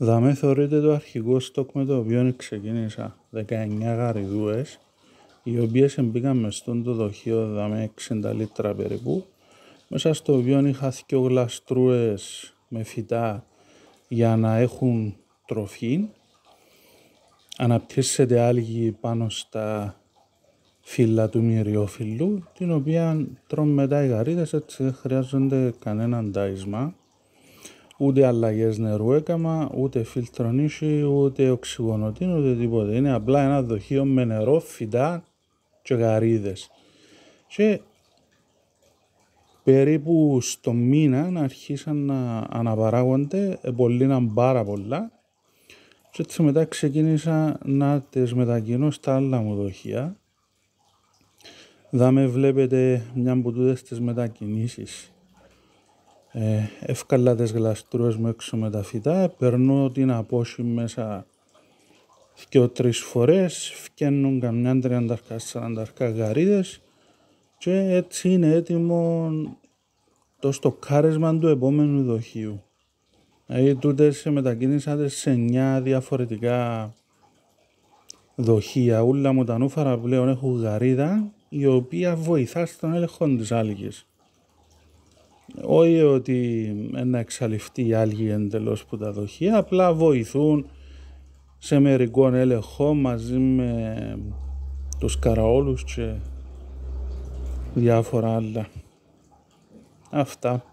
Δαμέ θεωρείται το αρχικό στόκ με το οποίο ξεκίνησα 19 γαριδούες, οι οποίες μπήκαν μες στον το δοχείο δαμέ 60 λίτρα περίπου, μέσα στο οποίο είχα 2 γλαστρούες με φυτά για να έχουν τροφή. Αναπτύσσεται άλγη πάνω στα φύλλα του μυριόφυλλου, την οποία τρώνε μετά οι γαρίδες, έτσι δεν χρειάζονται κανέναν τάισμα. Ούτε αλλαγές νερού έκαμα, ούτε φίλτρον είχε, ούτε οξυγονωτήν, ούτε τίποτε. Είναι απλά ένα δοχείο με νερό, φυτά και γαρίδες. Και περίπου στο μήνα αρχίσαν να αναπαράγονται, επολύναν πάρα πολλά. Και έτσι μετά ξεκίνησα να τις μετακινώ στα άλλα μου δοχεία. Δάμε βλέπετε μια από τούτες τις μετακινήσεις. Εύκαλα τις γλαστρούες μου έξω με τα φυτά, περνώ την απόση μέσα 2-3 φορές, φκαίνουν καμιά 30-40 γαρίδες και έτσι είναι έτοιμο το στοκάρισμα του επόμενου δοχείου. Δηλαδή τούτες μετακίνησα σε 9 διαφορετικά δοχεία. Ούλα μου τα νούφαρα πλέον έχουν γαρίδα, η οποία βοηθά στον έλεγχο της άλγης. Όχι ότι να εξαλειφθεί η άλγη εντελώς που τα δοχεία, απλά βοηθούν σε μερικόν έλεγχο μαζί με τους καραόλους και διάφορα άλλα. Αυτά.